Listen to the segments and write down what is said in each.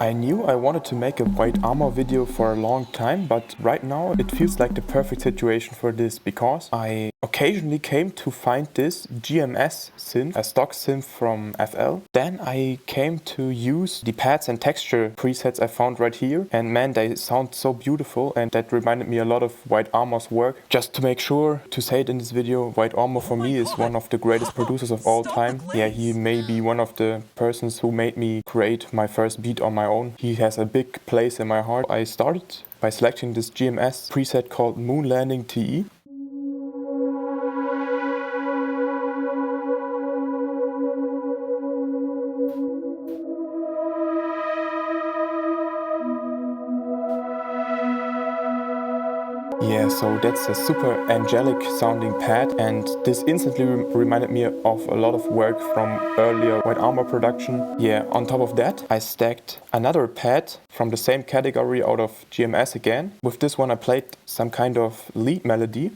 I knew I wanted to make a White Armor video for a long time, but right now it feels like the perfect situation for this because I occasionally came to find this GMS synth, a stock synth from FL. Then I came to use the pads and texture presets I found right here, and man, they sound so beautiful, and that reminded me a lot of White Armor's work. Just to make sure to say it in this video, White Armor for me is one of the greatest producers of all time. Yeah, he may be one of the persons who made me create my first beat on my own. He has a big place in my heart. I started by selecting this GMS preset called Moon Landing TE. Yeah, so that's a super angelic sounding pad, and this instantly reminded me of a lot of work from earlier White Armor production. Yeah, on top of that I stacked another pad from the same category out of GMS again. With this one I played some kind of lead melody.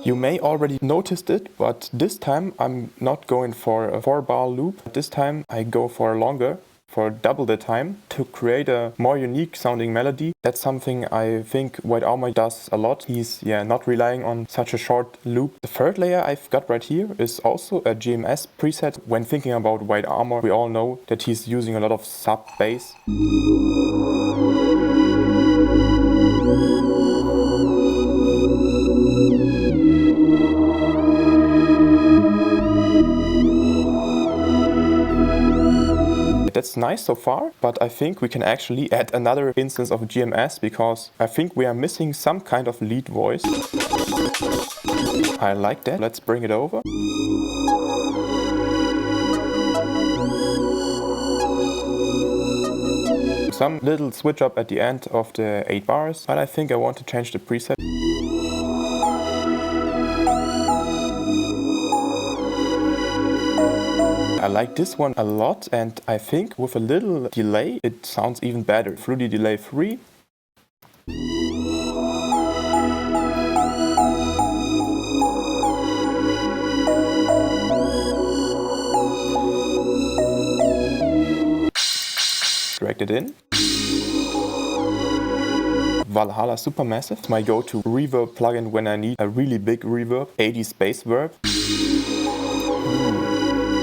You may already noticed it, but this time I'm not going for a 4-bar loop. This time I go for longer, for double the time, to create a more unique sounding melody. That's something I think White Armor does a lot. He's not relying on such a short loop. The third layer I've got right here is also a GMS preset. When thinking about White Armor, we all know that he's using a lot of sub bass. That's nice so far, but I think we can actually add another instance of GMS because I think we are missing some kind of lead voice. I like that. Let's bring it over. Some little switch up at the end of the 8 bars, but I think I want to change the preset. I like this one a lot, and I think with a little delay it sounds even better. Through the delay 3. Dragged it in. Valhalla Supermassive, it's my go-to reverb plugin when I need a really big reverb, 80s bass verb.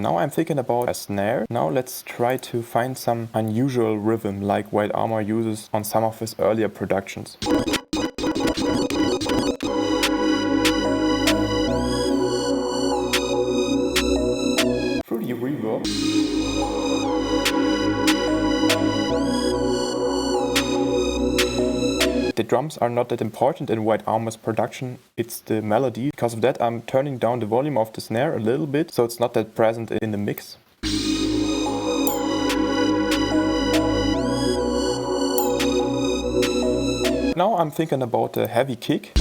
Now I'm thinking about a snare. Now let's try to find some unusual rhythm like White Armor uses on some of his earlier productions. Through the reverb. The drums are not that important in White Armor's production, it's the melody. Because of that I'm turning down the volume of the snare a little bit, so it's not that present in the mix. Now I'm thinking about a heavy kick.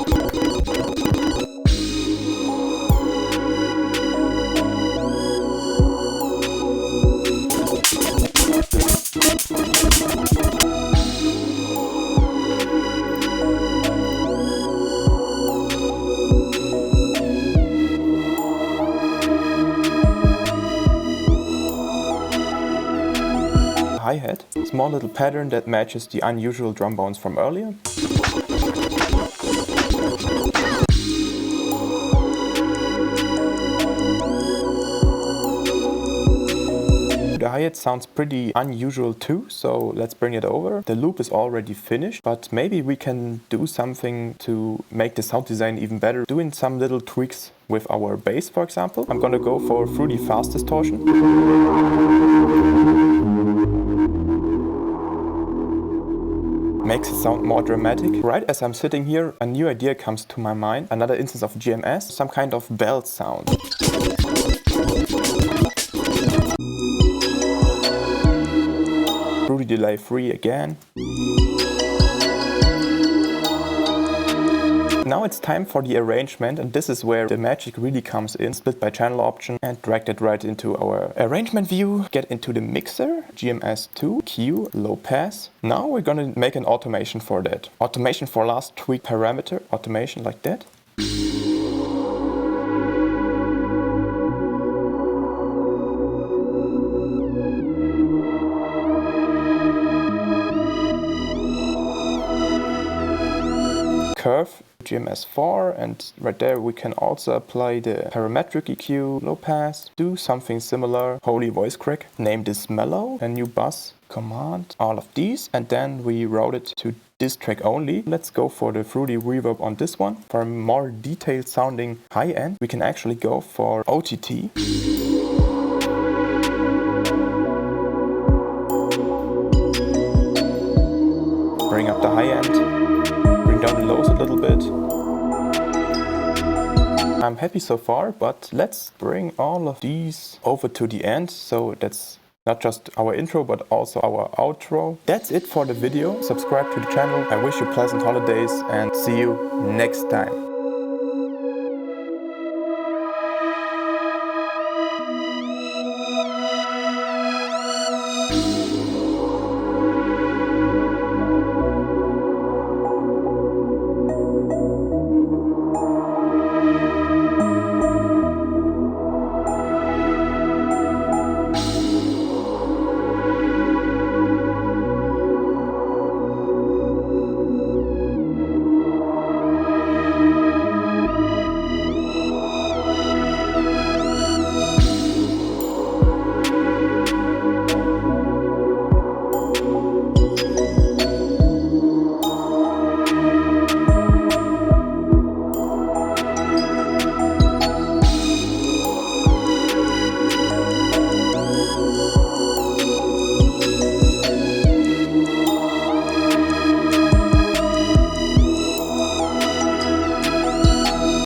Hi-hat, small little pattern that matches the unusual drum bounce from earlier. The hi-hat sounds pretty unusual too, so let's bring it over. The loop is already finished, but maybe we can do something to make the sound design even better, doing some little tweaks with our bass, for example. I'm gonna go for through the fast distortion. Makes it sound more dramatic. Right as I'm sitting here, a new idea comes to my mind. Another instance of GMS, some kind of belt sound. Through the delay 3 again. Now Now it's time for the arrangement, and this is where the magic really comes in. Split by channel option and drag that right into our arrangement view. Get into the mixer, GMS2, Q, low pass. Now we're gonna make an automation for that. Automation for last tweak parameter, automation like that. Curve, GMS4, and right there we can also apply the parametric EQ, low pass, do something similar, holy voice crack, name this mellow, a new bus, command, all of these, and then we route it to this track only. Let's go for the fruity reverb on this one. For a more detailed sounding high end, we can actually go for OTT. Bring up the high end. Down the lows a little bit. I'm happy so far, but let's bring all of these over to the end, so that's not just our intro but also our outro. That's it for the video. Subscribe to the channel. I wish you pleasant holidays and see you next time.